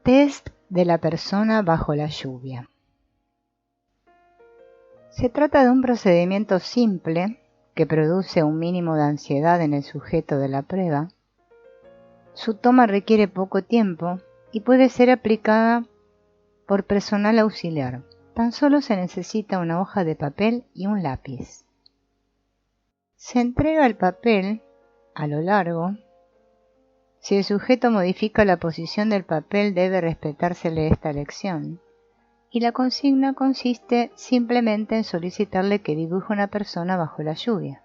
Test de la persona bajo la lluvia. Se trata de un procedimiento simple que produce un mínimo de ansiedad en el sujeto de la prueba. Su toma requiere poco tiempo y puede ser aplicada por personal auxiliar. Tan solo se necesita una hoja de papel y un lápiz. Se entrega el papel a lo largo. Si el sujeto modifica la posición del papel, debe respetársele esta elección. Y la consigna consiste simplemente en solicitarle que dibuje una persona bajo la lluvia.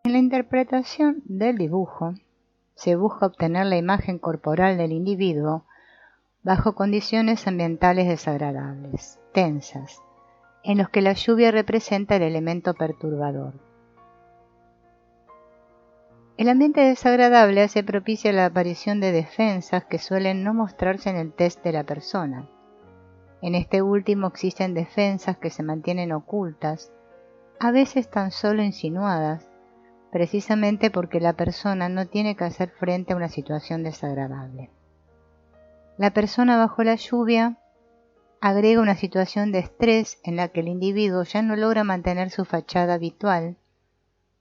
En la interpretación del dibujo, se busca obtener la imagen corporal del individuo bajo condiciones ambientales desagradables, tensas, en los que la lluvia representa el elemento perturbador. El ambiente desagradable hace propicia la aparición de defensas que suelen no mostrarse en el test de la persona. En este último existen defensas que se mantienen ocultas, a veces tan solo insinuadas, precisamente porque la persona no tiene que hacer frente a una situación desagradable. La persona bajo la lluvia agrega una situación de estrés en la que el individuo ya no logra mantener su fachada habitual,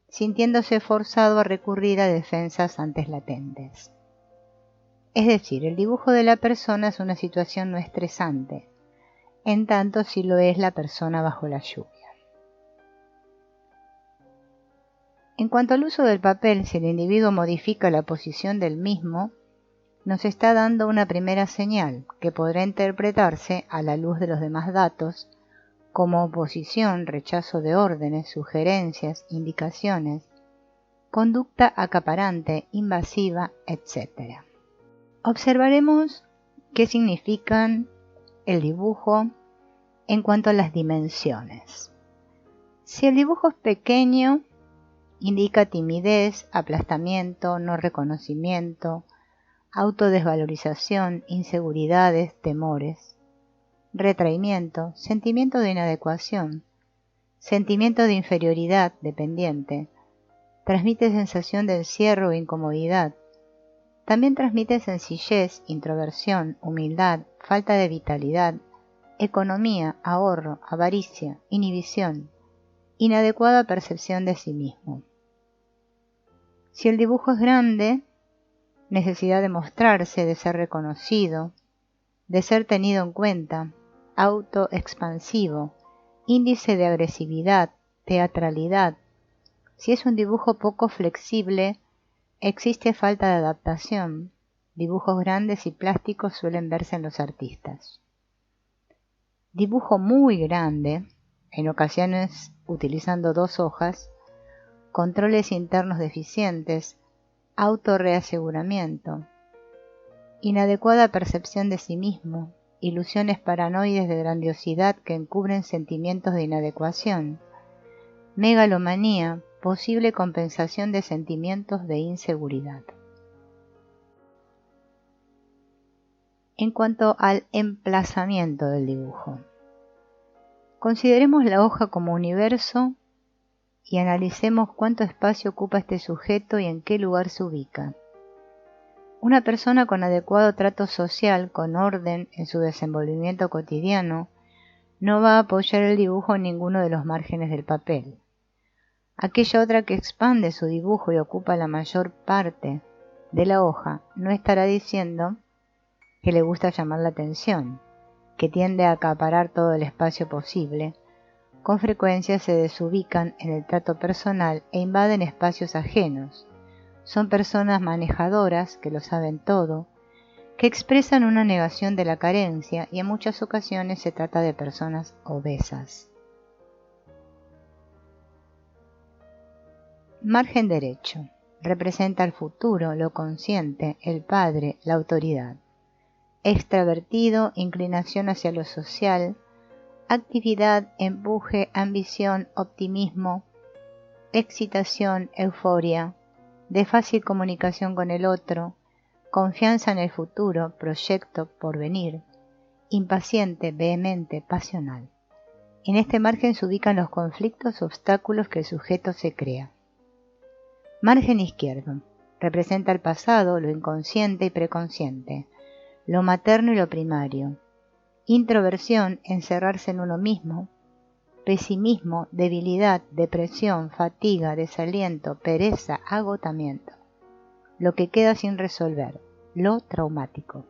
sintiéndose forzado a recurrir a defensas antes latentes. Es decir, el dibujo de la persona es una situación no estresante, en tanto si lo es la persona bajo la lluvia. En cuanto al uso del papel, si el individuo modifica la posición del mismo, nos está dando una primera señal que podrá interpretarse a la luz de los demás datos como oposición, rechazo de órdenes, sugerencias, indicaciones, conducta acaparante, invasiva, etc. Observaremos qué significan el dibujo en cuanto a las dimensiones. Si el dibujo es pequeño, indica timidez, aplastamiento, no reconocimiento, autodesvalorización, inseguridades, temores, retraimiento, sentimiento de inadecuación, sentimiento de inferioridad dependiente, transmite sensación de encierro o incomodidad. También transmite sencillez, introversión, humildad, falta de vitalidad, economía, ahorro, avaricia, inhibición, inadecuada percepción de sí mismo. Si el dibujo es grande, necesidad de mostrarse, de ser reconocido, de ser tenido en cuenta, autoexpansivo, índice de agresividad, teatralidad. Si es un dibujo poco flexible, existe falta de adaptación. Dibujos grandes y plásticos suelen verse en los artistas. Dibujo muy grande, en ocasiones utilizando 2 hojas, controles internos deficientes, autorreaseguramiento, inadecuada percepción de sí mismo, ilusiones paranoides de grandiosidad que encubren sentimientos de inadecuación, megalomanía, posible compensación de sentimientos de inseguridad. En cuanto al emplazamiento del dibujo, consideremos la hoja como universo y analicemos cuánto espacio ocupa este sujeto y en qué lugar se ubica. Una persona con adecuado trato social, con orden en su desenvolvimiento cotidiano, no va a apoyar el dibujo en ninguno de los márgenes del papel. Aquella otra que expande su dibujo y ocupa la mayor parte de la hoja no estará diciendo que le gusta llamar la atención, que tiende a acaparar todo el espacio posible. Con frecuencia se desubican en el trato personal e invaden espacios ajenos. Son personas manejadoras que lo saben todo, que expresan una negación de la carencia y en muchas ocasiones se trata de personas obesas. Margen derecho. Representa el futuro, lo consciente, el padre, la autoridad. Extravertido, inclinación hacia lo social, actividad, empuje, ambición, optimismo, excitación, euforia, de fácil comunicación con el otro, confianza en el futuro, proyecto, porvenir, impaciente, vehemente, pasional. En este margen se ubican los conflictos, obstáculos que el sujeto se crea. Margen izquierdo. Representa el pasado, lo inconsciente y preconsciente, lo materno y lo primario. Introversión, encerrarse en uno mismo. Pesimismo, debilidad, depresión, fatiga, desaliento, pereza, agotamiento. Lo que queda sin resolver, lo traumático.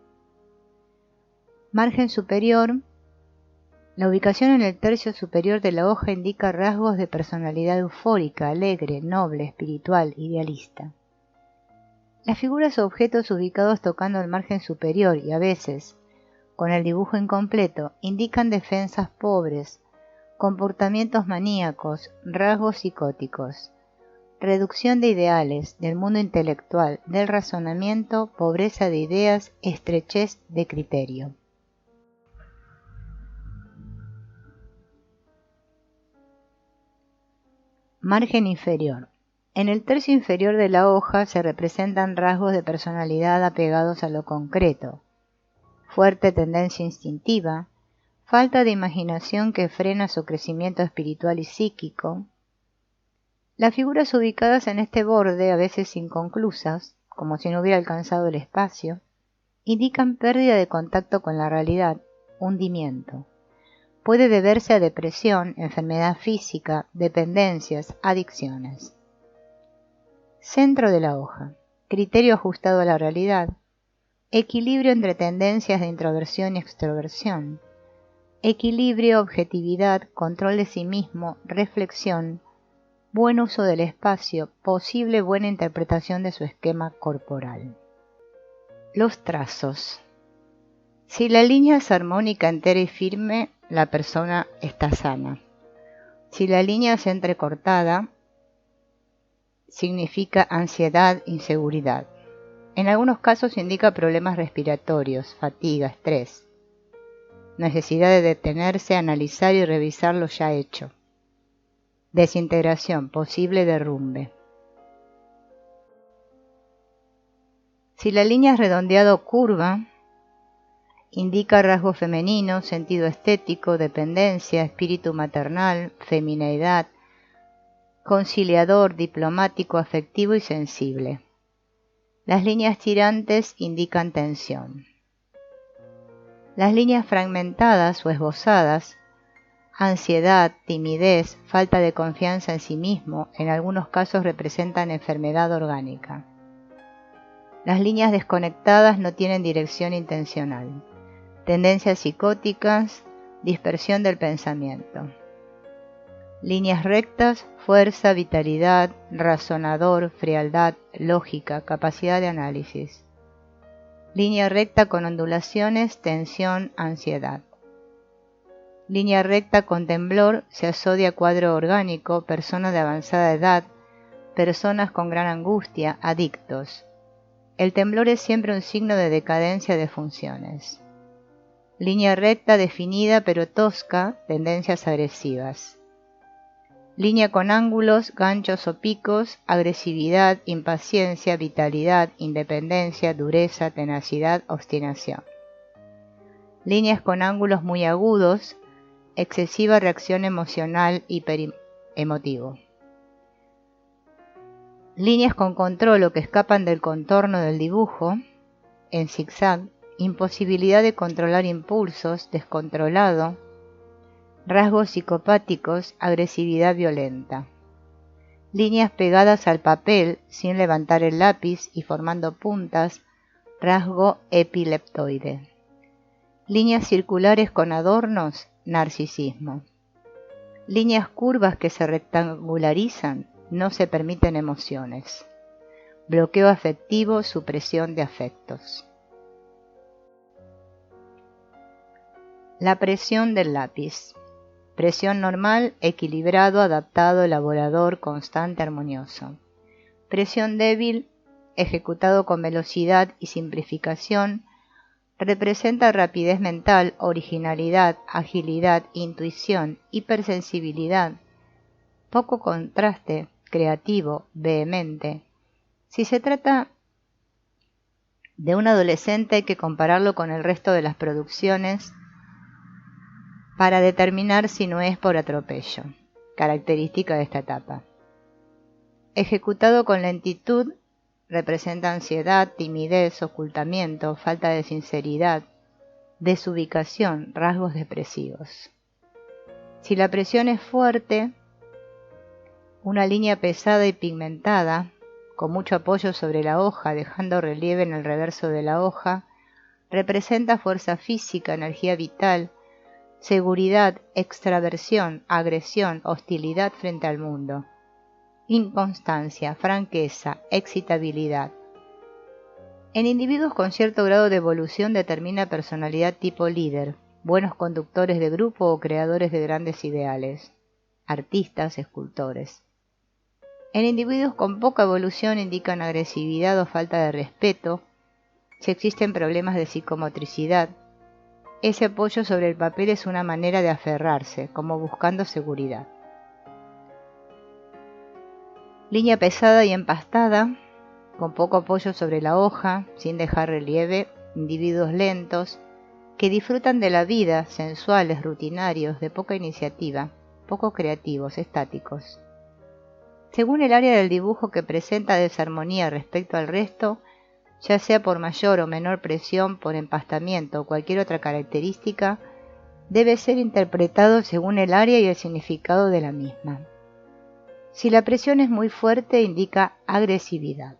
Margen superior. La ubicación en el tercio superior de la hoja indica rasgos de personalidad eufórica, alegre, noble, espiritual, idealista. Las figuras o objetos ubicados tocando el margen superior y a veces, con el dibujo incompleto, indican defensas pobres, comportamientos maníacos, rasgos psicóticos, reducción de ideales, del mundo intelectual, del razonamiento, pobreza de ideas, estrechez de criterio. Margen inferior. En el tercio inferior de la hoja se representan rasgos de personalidad apegados a lo concreto, fuerte tendencia instintiva, falta de imaginación que frena su crecimiento espiritual y psíquico. Las figuras ubicadas en este borde, a veces inconclusas, como si no hubiera alcanzado el espacio, indican pérdida de contacto con la realidad, hundimiento. Puede deberse a depresión, enfermedad física, dependencias, adicciones. Centro de la hoja. Criterio ajustado a la realidad. Equilibrio entre tendencias de introversión y extroversión. Equilibrio, objetividad, control de sí mismo, reflexión, buen uso del espacio, posible buena interpretación de su esquema corporal. Los trazos. Si la línea es armónica, entera y firme, la persona está sana. Si la línea es entrecortada, significa ansiedad, inseguridad. En algunos casos indica problemas respiratorios, fatiga, estrés. Necesidad de detenerse, analizar y revisar lo ya hecho. Desintegración, posible derrumbe. Si la línea es redondeada o curva, indica rasgo femenino, sentido estético, dependencia, espíritu maternal, femineidad, conciliador, diplomático, afectivo y sensible. Las líneas tirantes indican tensión. Las líneas fragmentadas o esbozadas, ansiedad, timidez, falta de confianza en sí mismo, en algunos casos representan enfermedad orgánica. Las líneas desconectadas no tienen dirección intencional. Tendencias psicóticas, dispersión del pensamiento. Líneas rectas, fuerza, vitalidad, razonador, frialdad, lógica, capacidad de análisis. Línea recta con ondulaciones, tensión, ansiedad. Línea recta con temblor se asocia a cuadro orgánico, personas de avanzada edad, personas con gran angustia, adictos. El temblor es siempre un signo de decadencia de funciones. Línea recta definida pero tosca, tendencias agresivas. Línea con ángulos, ganchos o picos, agresividad, impaciencia, vitalidad, independencia, dureza, tenacidad, obstinación. Líneas con ángulos muy agudos, excesiva reacción emocional, hiperemotivo. Líneas con control o que escapan del contorno del dibujo, en zigzag, imposibilidad de controlar impulsos, descontrolado, rasgos psicopáticos, agresividad violenta. Líneas pegadas al papel sin levantar el lápiz y formando puntas, rasgo epileptoide. Líneas circulares con adornos, narcisismo. Líneas curvas que se rectangularizan, no se permiten emociones. Bloqueo afectivo, supresión de afectos. La presión del lápiz. Presión normal, equilibrado, adaptado, elaborador, constante, armonioso. Presión débil, ejecutado con velocidad y simplificación, representa rapidez mental, originalidad, agilidad, intuición, hipersensibilidad, poco contraste, creativo, vehemente. Si se trata de un adolescente hay que compararlo con el resto de las producciones para determinar si no es por atropello, característica de esta etapa. Ejecutado con lentitud, representa ansiedad, timidez, ocultamiento, falta de sinceridad, desubicación, rasgos depresivos. Si la presión es fuerte, una línea pesada y pigmentada, con mucho apoyo sobre la hoja, dejando relieve en el reverso de la hoja, representa fuerza física, energía vital, seguridad, extraversión, agresión, hostilidad frente al mundo, inconstancia, franqueza, excitabilidad. En individuos con cierto grado de evolución determina personalidad tipo líder, buenos conductores de grupo o creadores de grandes ideales, artistas, escultores. En individuos con poca evolución indican agresividad o falta de respeto. Si existen problemas de psicomotricidad, ese apoyo sobre el papel es una manera de aferrarse, como buscando seguridad. Línea pesada y empastada, con poco apoyo sobre la hoja, sin dejar relieve, individuos lentos, que disfrutan de la vida, sensuales, rutinarios, de poca iniciativa, poco creativos, estáticos. Según el área del dibujo que presenta desarmonía respecto al resto, ya sea por mayor o menor presión, por empastamiento o cualquier otra característica, debe ser interpretado según el área y el significado de la misma. Si la presión es muy fuerte, indica agresividad.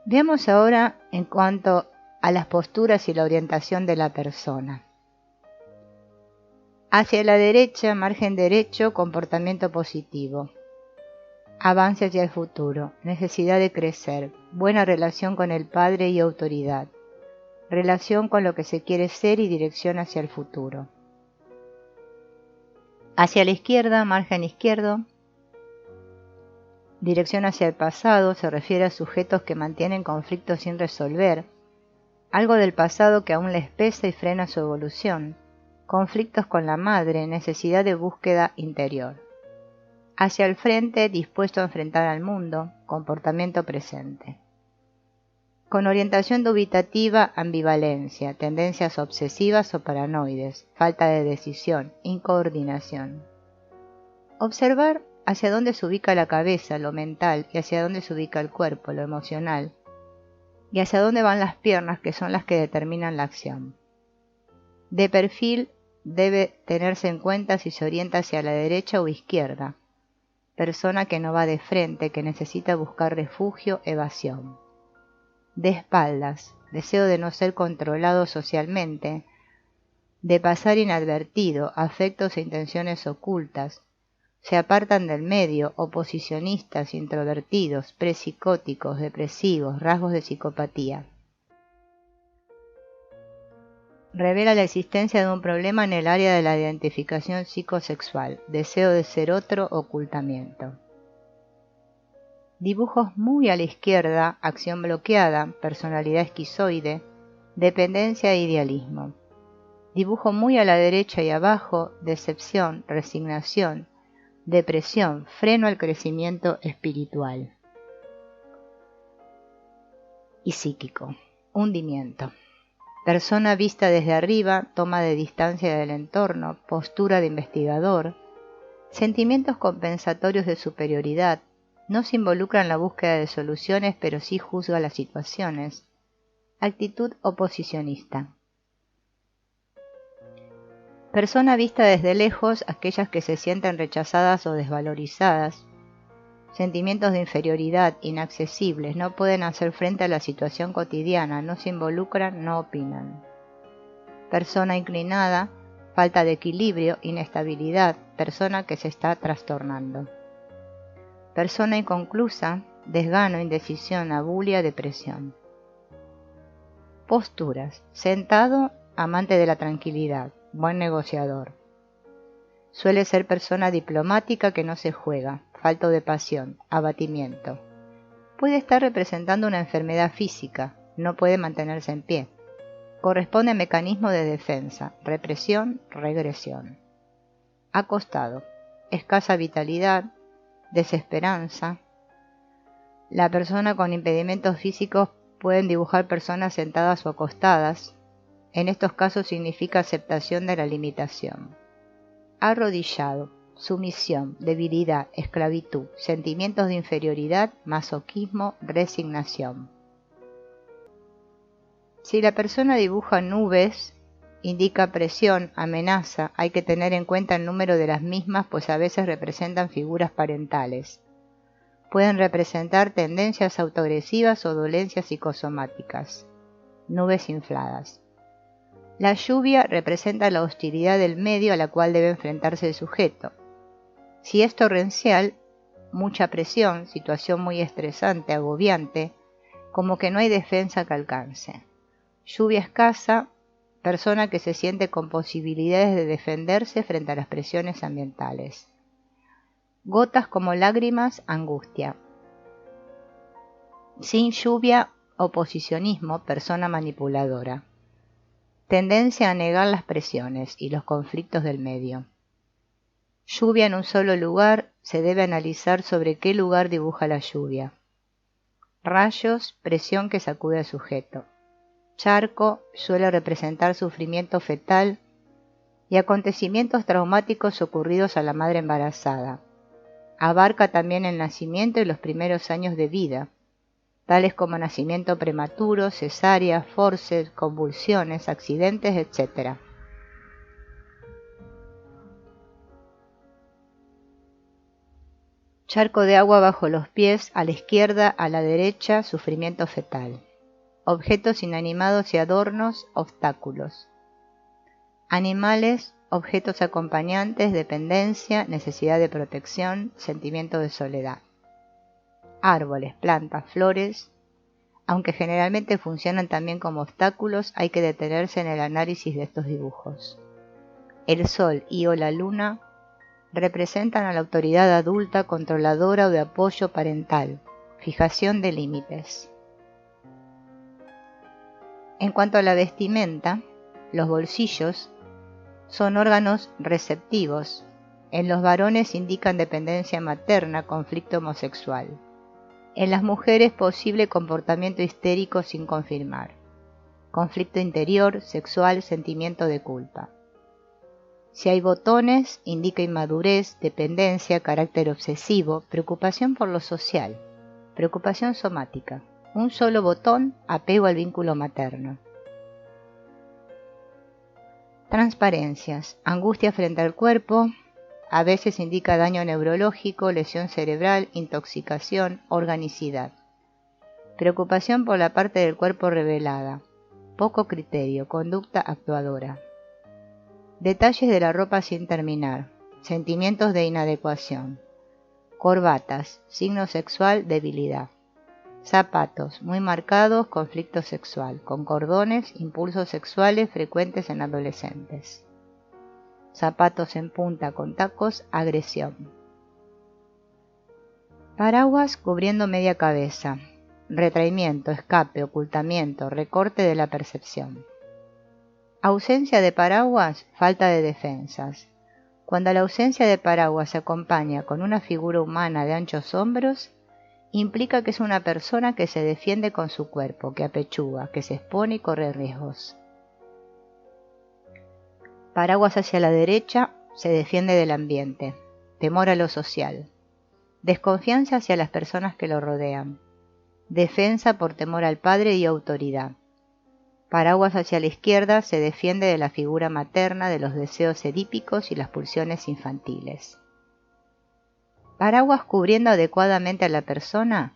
Veamos ahora en cuanto a las posturas y la orientación de la persona. Hacia la derecha, margen derecho, comportamiento positivo. Avance hacia el futuro, necesidad de crecer, buena relación con el padre y autoridad, relación con lo que se quiere ser y dirección hacia el futuro. Hacia la izquierda, margen izquierdo, dirección hacia el pasado, se refiere a sujetos que mantienen conflictos sin resolver, algo del pasado que aún les pesa y frena su evolución, conflictos con la madre, necesidad de búsqueda interior. Hacia el frente, dispuesto a enfrentar al mundo, comportamiento presente. Con orientación dubitativa, ambivalencia, tendencias obsesivas o paranoides, falta de decisión, incoordinación. Observar hacia dónde se ubica la cabeza, lo mental, y hacia dónde se ubica el cuerpo, lo emocional, y hacia dónde van las piernas, que son las que determinan la acción. De perfil, debe tenerse en cuenta si se orienta hacia la derecha o izquierda. Persona que no va de frente, que necesita buscar refugio, evasión. De espaldas, deseo de no ser controlado socialmente, de pasar inadvertido, afectos e intenciones ocultas, se apartan del medio, oposicionistas, introvertidos, prepsicóticos, depresivos, rasgos de psicopatía. Revela la existencia de un problema en el área de la identificación psicosexual, deseo de ser otro, ocultamiento. Dibujos muy a la izquierda, acción bloqueada, personalidad esquizoide, dependencia e idealismo. Dibujo muy a la derecha y abajo, decepción, resignación, depresión, freno al crecimiento espiritual. Y psíquico, hundimiento. Persona vista desde arriba, toma de distancia del entorno, postura de investigador, sentimientos compensatorios de superioridad, no se involucra en la búsqueda de soluciones, pero sí juzga las situaciones, actitud oposicionista. Persona vista desde lejos, aquellas que se sienten rechazadas o desvalorizadas, sentimientos de inferioridad, inaccesibles, no pueden hacer frente a la situación cotidiana, no se involucran, no opinan. Persona inclinada, falta de equilibrio, inestabilidad, persona que se está trastornando. Persona inconclusa, desgano, indecisión, abulia, depresión. Posturas. Sentado, amante de la tranquilidad, buen negociador. Suele ser persona diplomática que no se juega, falto de pasión, abatimiento. Puede estar representando una enfermedad física, no puede mantenerse en pie. Corresponde a mecanismo de defensa, represión, regresión. Acostado, escasa vitalidad, desesperanza. La persona con impedimentos físicos pueden dibujar personas sentadas o acostadas. En estos casos significa aceptación de la limitación. Arrodillado, sumisión, debilidad, esclavitud, sentimientos de inferioridad, masoquismo, resignación. Si la persona dibuja nubes, indica presión, amenaza, hay que tener en cuenta el número de las mismas, pues a veces representan figuras parentales. Pueden representar tendencias autoagresivas o dolencias psicosomáticas. Nubes infladas. La lluvia representa la hostilidad del medio a la cual debe enfrentarse el sujeto. Si es torrencial, mucha presión, situación muy estresante, agobiante, como que no hay defensa que alcance. Lluvia escasa, persona que se siente con posibilidades de defenderse frente a las presiones ambientales. Gotas como lágrimas, angustia. Sin lluvia, oposicionismo, persona manipuladora. Tendencia a negar las presiones y los conflictos del medio. Lluvia en un solo lugar, se debe analizar sobre qué lugar dibuja la lluvia. Rayos, presión que sacude al sujeto. Charco suele representar sufrimiento fetal y acontecimientos traumáticos ocurridos a la madre embarazada. Abarca también el nacimiento y los primeros años de vida, tales como nacimiento prematuro, cesárea, forceps, convulsiones, accidentes, etc. Charco de agua bajo los pies, a la izquierda, a la derecha, sufrimiento fetal. Objetos inanimados y adornos, obstáculos. Animales, objetos acompañantes, dependencia, necesidad de protección, sentimiento de soledad. Árboles, plantas, flores. Aunque generalmente funcionan también como obstáculos, hay que detenerse en el análisis de estos dibujos. El sol y o la luna representan a la autoridad adulta, controladora o de apoyo parental, fijación de límites. En cuanto a la vestimenta, los bolsillos son órganos receptivos. En los varones indican dependencia materna, conflicto homosexual. En las mujeres posible comportamiento histérico sin confirmar. Conflicto interior, sexual, sentimiento de culpa. Si hay botones, indica inmadurez, dependencia, carácter obsesivo, preocupación por lo social, preocupación somática. Un solo botón, apego al vínculo materno. Transparencias, angustia frente al cuerpo, a veces indica daño neurológico, lesión cerebral, intoxicación, organicidad. Preocupación por la parte del cuerpo revelada, poco criterio, conducta actuadora. Detalles de la ropa sin terminar, sentimientos de inadecuación. Corbatas, signo sexual, debilidad. Zapatos, muy marcados, conflicto sexual, con cordones, impulsos sexuales frecuentes en adolescentes. Zapatos en punta con tacos, agresión. Paraguas cubriendo media cabeza, retraimiento, escape, ocultamiento, recorte de la percepción. Ausencia de paraguas, falta de defensas. Cuando la ausencia de paraguas se acompaña con una figura humana de anchos hombros, implica que es una persona que se defiende con su cuerpo, que apechuga, que se expone y corre riesgos. Paraguas hacia la derecha, se defiende del ambiente, temor a lo social. Desconfianza hacia las personas que lo rodean. Defensa por temor al padre y autoridad. Paraguas hacia la izquierda, se defiende de la figura materna, de los deseos edípicos y las pulsiones infantiles. Paraguas cubriendo adecuadamente a la persona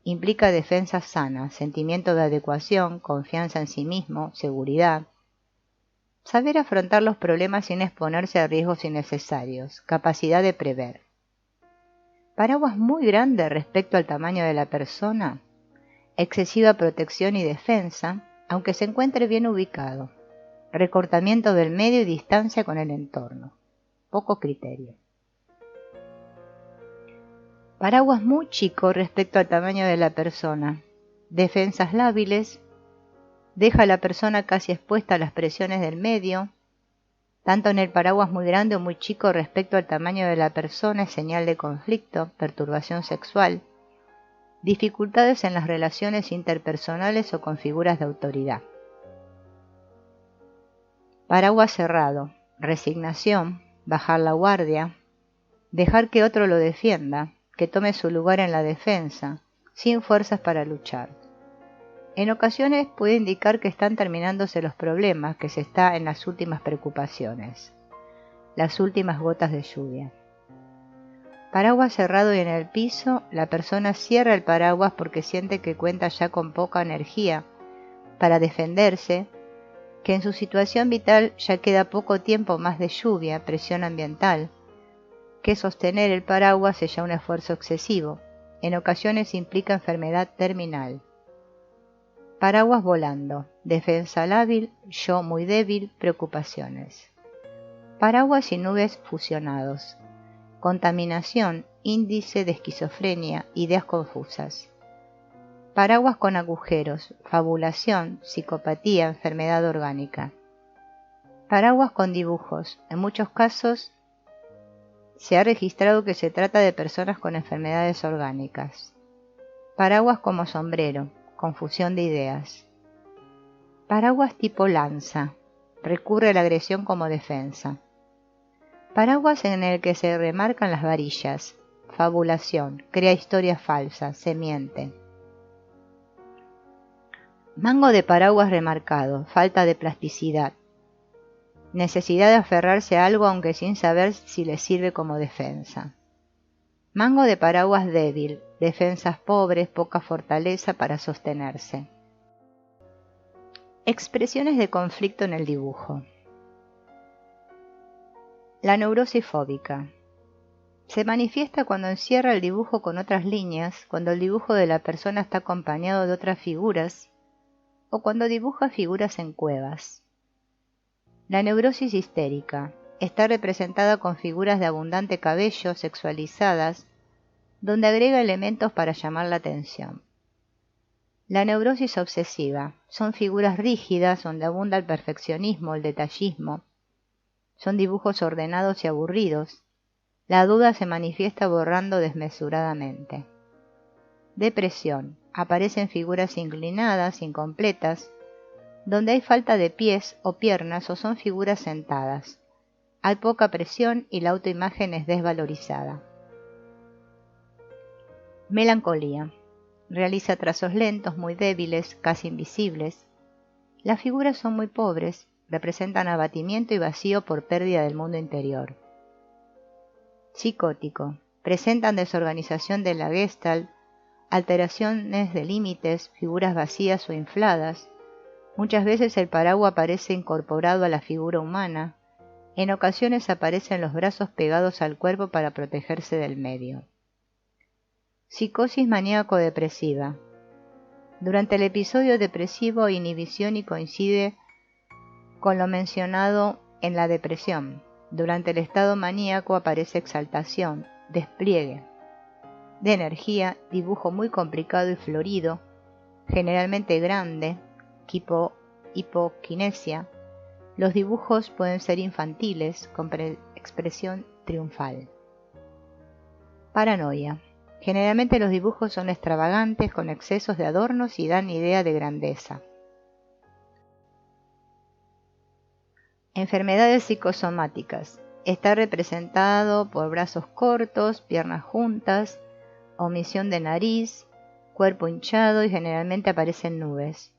implica defensa sana, sentimiento de adecuación, confianza en sí mismo, seguridad. Saber afrontar los problemas sin exponerse a riesgos innecesarios, capacidad de prever. Paraguas muy grande respecto al tamaño de la persona, excesiva protección y defensa, aunque se encuentre bien ubicado. Recortamiento del medio y distancia con el entorno. Poco criterio. Paraguas muy chico respecto al tamaño de la persona. Defensas lábiles. Deja a la persona casi expuesta a las presiones del medio. Tanto en el paraguas muy grande o muy chico respecto al tamaño de la persona es señal de conflicto, perturbación sexual, dificultades en las relaciones interpersonales o con figuras de autoridad. Paraguas cerrado, resignación, bajar la guardia, Dejar que otro lo defienda, que tome su lugar en la defensa, sin fuerzas para luchar. En ocasiones puede indicar que están terminándose los problemas, que se está en las últimas preocupaciones, las últimas gotas de lluvia. Paraguas cerrado y en el piso, la persona cierra el paraguas porque siente que cuenta ya con poca energía para defenderse, que en su situación vital ya queda poco tiempo más de lluvia, presión ambiental, que sostener el paraguas es ya un esfuerzo excesivo, en ocasiones implica enfermedad terminal. Paraguas volando, defensa lábil, yo muy débil, preocupaciones. Paraguas y nubes fusionados, contaminación, índice de esquizofrenia, ideas confusas. Paraguas con agujeros, fabulación, psicopatía, enfermedad orgánica. Paraguas con dibujos, en muchos casos se ha registrado que se trata de personas con enfermedades orgánicas. Paraguas como sombrero, confusión de ideas. Paraguas tipo lanza, recurre a la agresión como defensa. Paraguas en el que se remarcan las varillas, fabulación, crea historias falsas, se miente. Mango de paraguas remarcado, falta de plasticidad. Necesidad de aferrarse a algo aunque sin saber si le sirve como defensa. Mango de paraguas débil, defensas pobres, poca fortaleza para sostenerse. Expresiones de conflicto en el dibujo. La neurosis fóbica. Se manifiesta cuando encierra el dibujo con otras líneas, cuando el dibujo de la persona está acompañado de otras figuras, o cuando dibuja figuras en cuevas. La neurosis histérica está representada con figuras de abundante cabello, sexualizadas, donde agrega elementos para llamar la atención. La neurosis obsesiva son figuras rígidas donde abunda el perfeccionismo, el detallismo. Son dibujos ordenados y aburridos. La duda se manifiesta borrando desmesuradamente. Depresión. Aparecen figuras inclinadas, incompletas, donde hay falta de pies o piernas o son figuras sentadas. Hay poca presión y la autoimagen es desvalorizada. Melancolía. Realiza trazos lentos, muy débiles, casi invisibles. Las figuras son muy pobres, representan abatimiento y vacío por pérdida del mundo interior. Psicótico. Presentan desorganización de la Gestalt, alteraciones de límites, figuras vacías o infladas. Muchas veces el paraguas aparece incorporado a la figura humana. En ocasiones aparecen los brazos pegados al cuerpo para protegerse del medio. Psicosis maníaco-depresiva. Durante el episodio depresivo hay inhibición y coincide con lo mencionado en la depresión. Durante el estado maníaco aparece exaltación, despliegue de energía, dibujo muy complicado y florido, generalmente grande, hipoquinesia. Los dibujos pueden ser infantiles, con expresión triunfal. Paranoia. Generalmente los dibujos son extravagantes, con excesos de adornos y dan idea de grandeza. Enfermedades psicosomáticas. Está representado por brazos cortos, piernas juntas, omisión de nariz, cuerpo hinchado y generalmente aparecen nubes.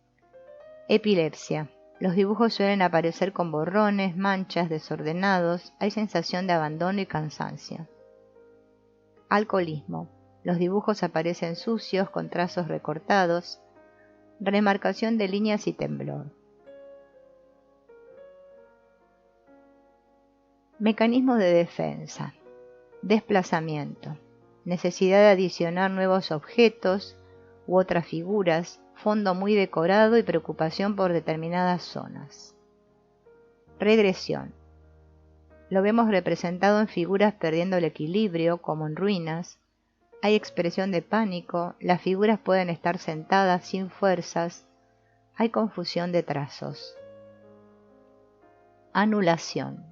Epilepsia. Los dibujos suelen aparecer con borrones, manchas, desordenados, hay sensación de abandono y cansancio. Alcoholismo. Los dibujos aparecen sucios, con trazos recortados, remarcación de líneas y temblor. Mecanismos de defensa. Desplazamiento. Necesidad de adicionar nuevos objetos u otras figuras, fondo muy decorado y preocupación por determinadas zonas. Regresión. Lo vemos representado en figuras perdiendo el equilibrio, como en ruinas. Hay expresión de pánico, las figuras pueden estar sentadas sin fuerzas, hay confusión de trazos. Anulación.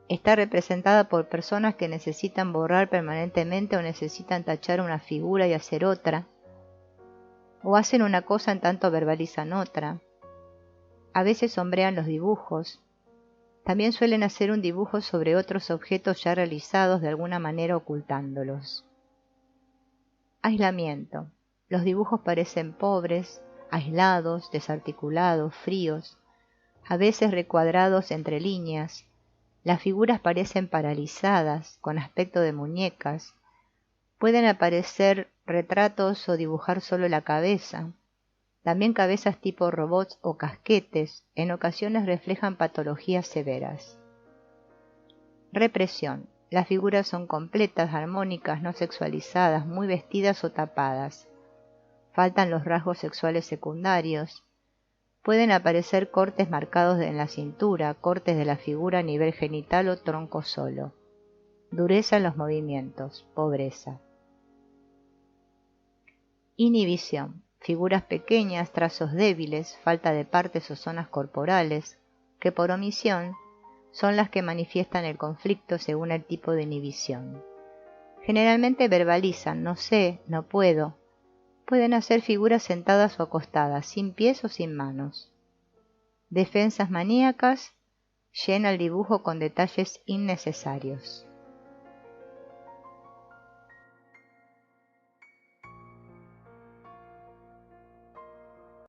Está representada por personas que necesitan borrar permanentemente o necesitan tachar una figura y hacer otra, o hacen una cosa en tanto verbalizan otra. A veces sombrean los dibujos. También suelen hacer un dibujo sobre otros objetos ya realizados, de alguna manera ocultándolos. Aislamiento. Los dibujos parecen pobres, aislados, desarticulados, fríos, a veces recuadrados entre líneas. Las figuras parecen paralizadas, con aspecto de muñecas. Pueden aparecer retratos o dibujar solo la cabeza. También cabezas tipo robots o casquetes, en ocasiones reflejan patologías severas. Represión. Las figuras son completas, armónicas, no sexualizadas, muy vestidas o tapadas. Faltan los rasgos sexuales secundarios. Pueden aparecer cortes marcados en la cintura, cortes de la figura a nivel genital o tronco solo. Dureza en los movimientos, pobreza. Inhibición. Figuras pequeñas, trazos débiles, falta de partes o zonas corporales, que por omisión son las que manifiestan el conflicto según el tipo de inhibición. Generalmente verbalizan no sé, no puedo. Pueden hacer figuras sentadas o acostadas, sin pies o sin manos. Defensas maníacas. Llena el dibujo con detalles innecesarios.